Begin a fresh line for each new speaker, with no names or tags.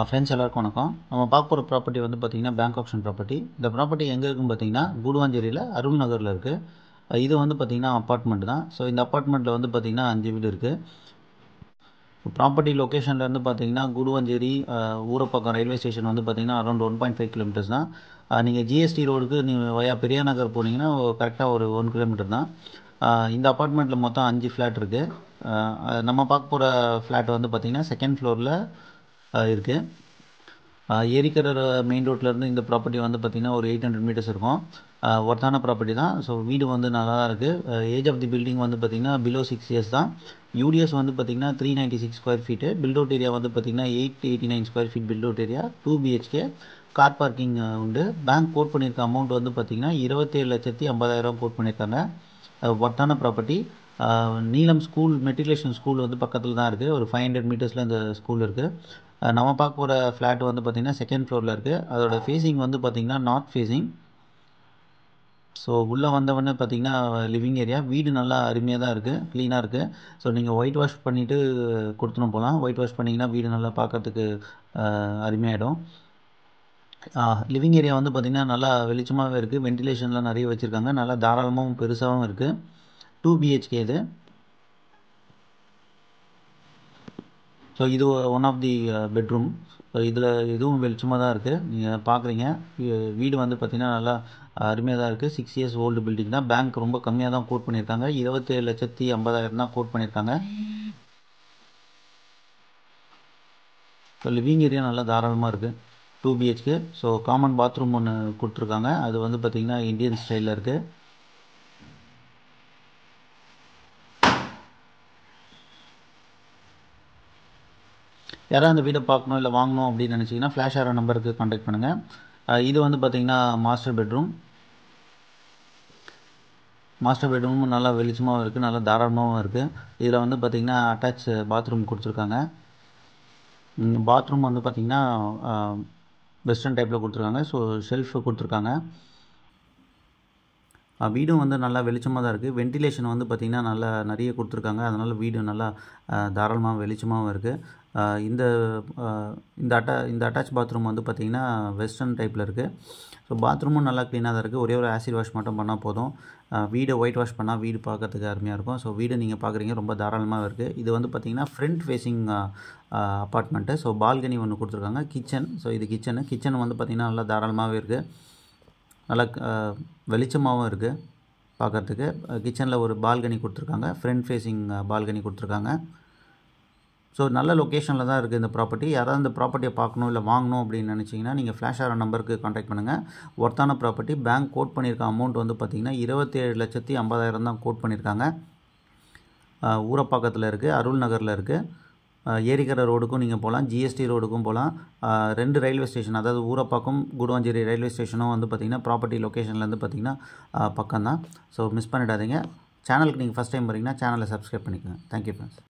Friends எல்லாருக்கும் வணக்கம். நம்ம பார்க்க போகிற ப்ராப்பர்ட்டி வந்து பார்த்திங்கன்னா பேங்க் ஆப்ஷன் ப்ராப்பர்ட்டி. இந்த ப்ராப்பர்ட்டி எங்கே இருக்குன்னு பார்த்தீங்கன்னா கூடுவாஞ்சேரியில் அருள் நகரில் இருக்குது. இது வந்து பார்த்திங்கன்னா அப்பார்ட்மெண்ட் தான். ஸோ இந்த அப்பார்ட்மெண்ட்டில் வந்து பார்த்திங்கன்னா 5 வீடு இருக்குது. ப்ராப்பர்ட்டி லொக்கேஷன்லேருந்து பார்த்திங்கன்னா கூடுவாஞ்சேரி ஊரப்பாக்கம் ரயில்வே ஸ்டேஷன் வந்து பார்த்திங்கன்னா அரௌண்ட் 1.5 கிலோமீட்டர்ஸ் தான். நீங்கள் ஜிஎஸ்டி ரோடுக்கு நீங்கள் வயா பெரியா நகர் போனீங்கன்னா கரெக்டாக ஒரு 1 கிலோமீட்டர் தான். இந்த அப்பார்ட்மெண்ட்டில் மொத்தம் 5 ஃப்ளாட் இருக்குது. நம்ம பார்க்க போகிற ஃப்ளாட் வந்து பார்த்திங்கன்னா செகண்ட் ஃப்ளோரில் இருக்குது. ஏரிக்கரை மெயின் ரோட்லேருந்து இந்த ப்ராப்பர்ட்டி வந்து பார்த்திங்கன்னா ஒரு 800 மீட்டர்ஸ் இருக்கும். ஒர்த்தான ப்ராப்பர்ட்டி தான். ஸோ வீடு வந்து நல்லா தான் இருக்குது. ஏஜ் ஆஃப் தி பில்டிங் வந்து பார்த்திங்கன்னா பிலோ 6 இயர்ஸ் தான். யூடிஎஸ் வந்து பார்த்திங்கன்னா 396 square feet. Built out area வந்து பார்த்திங்கன்னா 889 square feet built out area. 2 BHK. Car parking உண்டு. பேங்க் கோட் பண்ணியிருக்க அமௌண்ட் வந்து பார்த்திங்கன்னா 27,50,000 கோட் பண்ணியிருக்காங்க. ஒர்த்தான ப்ராப்பர்ட்டி. நீலம் ஸ்கூல் மெட்ரிகுலேஷன் ஸ்கூல் வந்து பக்கத்தில் தான் இருக்குது. ஒரு 500 மீட்டர்ஸில் இந்த ஸ்கூல் இருக்குது. நம்ம பார்க்க போகிற ஃப்ளாட் வந்து பார்த்திங்கன்னா செகண்ட் ஃப்ளோரில் இருக்குது. அதோட ஃபேஸிங் வந்து பார்த்திங்கன்னா நார்த் ஃபேஸிங். ஸோ உள்ளே வந்தவொடனே பார்த்திங்கன்னா லிவிங் ஏரியா. வீடு நல்லா அருமையாக தான் இருக்குது, க்ளீனாக இருக்குது. ஸோ நீங்கள் ஒயிட் வாஷ் பண்ணிவிட்டு கொடுத்துன்னு போகலாம். ஒயிட் வாஷ் பண்ணிங்கன்னா வீடு நல்லா பார்க்கறதுக்கு அருமையாகிடும். லிவிங் ஏரியா வந்து பார்த்திங்கன்னா நல்லா வெளிச்சமாகவே இருக்குது. வென்டிலேஷன்லாம் நிறைய வச்சுருக்காங்க. நல்லா தாராளமாகவும் பெருசாகவும் இருக்குது. 2 BHK இது. ஸோ இது one of the bedroom. So இதில் இதுவும் வெளிச்சமாக தான் இருக்குது. நீங்கள் பார்க்குறீங்க. வீடு வந்து பார்த்திங்கன்னா நல்லா அருமையாக தான் இருக்குது. 6 இயர்ஸ் ஓல்டு பில்டிங் தான். பேங்க் ரொம்ப கம்மியாக தான் கோட் பண்ணியிருக்காங்க. 27,50,000 தான் கோட் பண்ணியிருக்காங்க. ஸோ லிவிங் ஏரியா நல்லா தாராளமாக இருக்குது. 2 BHK. ஸோ காமன் பாத்ரூம் ஒன்று கொடுத்துருக்காங்க. அது வந்து பார்த்திங்கன்னா இந்தியன் ஸ்டைலில் இருக்குது. யாராவது அந்த வீடை பார்க்கணும் இல்லை வாங்கணும் அப்படின்னு நினச்சிங்கன்னா ஃப்ளாஷ் ஆகிற நம்பருக்கு கான்டாக்ட் பண்ணுங்கள். இது வந்து பார்த்திங்கன்னா மாஸ்டர் பெட்ரூம். மாஸ்டர் பெட்ரூமும் நல்லா வெளிச்சமாகவும் இருக்குது, நல்லா தாராளமாகவும் இருக்குது. இதில் வந்து பார்த்திங்கன்னா அட்டாச் பாத்ரூம் கொடுத்துருக்காங்க. பாத்ரூம் வந்து பார்த்திங்கன்னா வெஸ்டர்ன் டைப்பில் கொடுத்துருக்காங்க. ஸோ ஷெல்ஃபு கொடுத்துருக்காங்க. வீடும் வந்து நல்லா வெளிச்சமாக தான் இருக்குது. வென்டிலேஷன் வந்து பார்த்திங்கன்னா நல்லா நிறைய கொடுத்துருக்காங்க. அதனால் வீடு நல்லா தாராளமாக வெளிச்சமாகவும் இருக்குது. இந்த அட்டாச் பாத்ரூம் வந்து பார்த்திங்கன்னா வெஸ்டர்ன் டைப்பில் இருக்குது. ஸோ பாத்ரூமும் நல்லா க்ளீனாக தான் இருக்குது. ஒரே ஒரு ஆசிட் வாஷ் மட்டும் பண்ணால் போதும். வீடை ஒயிட் வாஷ் பண்ணால் வீடு பார்க்கறதுக்கு அருமையாக இருக்கும். ஸோ வீடு நீங்கள் பார்க்குறீங்க ரொம்ப தாராளமாக இருக்குது. இது வந்து பார்த்திங்கன்னா front facing apartment. So balcony ஒன்று கொடுத்துருக்காங்க. கிச்சன். ஸோ இது கிச்சன் வந்து பார்த்திங்கன்னா நல்லா தாராளமாகவே இருக்குது. நல்லா வெளிச்சமாகவும் இருக்குது பார்க்குறதுக்கு. கிச்சனில் ஒரு பால்கனி கொடுத்துருக்காங்க. ஃப்ரண்ட் ஃபேஸிங் பால்கனி கொடுத்துருக்காங்க. ஸோ நல்ல லொக்கேஷனில் தான் இருக்குது இந்த ப்ராப்பர்ட்டி. யாராவது இந்த ப்ராப்பர்ட்டியை பார்க்கணும் இல்லை வாங்கணும் அப்படின்னு நினச்சிங்கன்னா நீங்கள் ஃப்ளாஷ் ஆகிற நம்பருக்கு கான்டாக்ட் பண்ணுங்கள். ஒர்த்தான ப்ராப்பர்ட்டி. பேங்க் கோட் பண்ணியிருக்க அமௌண்ட் வந்து பார்த்திங்கன்னா 27,50,000 தான் கோட் பண்ணியிருக்காங்க. ஊரப்பாக்கத்தில் இருக்குது, அருள் நகரில் இருக்குது. ஏரிக்கரை ரோடுக்கும் நீங்கள் போகலாம், ஜிஎஸ்டி ரோடுக்கும் போகலாம். 2 ரயில்வே ஸ்டேஷன், அதாவது ஊரப்பாக்கம் கூடுவாஞ்சேரி ரயில்வே ஸ்டேஷனும் வந்து பார்த்திங்கன்னா ப்ராப்பர்ட்டி லொக்கேஷன்லேருந்து பார்த்திங்கன்னா பக்கம் தான். ஸோ மிஸ் பண்ணிடாதீங்க. சேனலுக்கு நீங்கள் ஃபஸ்ட் டைம் வரீங்கன்னா சேனலை சப்ஸ்கிரைப் பண்ணிக்கோங்க. Thank you friends.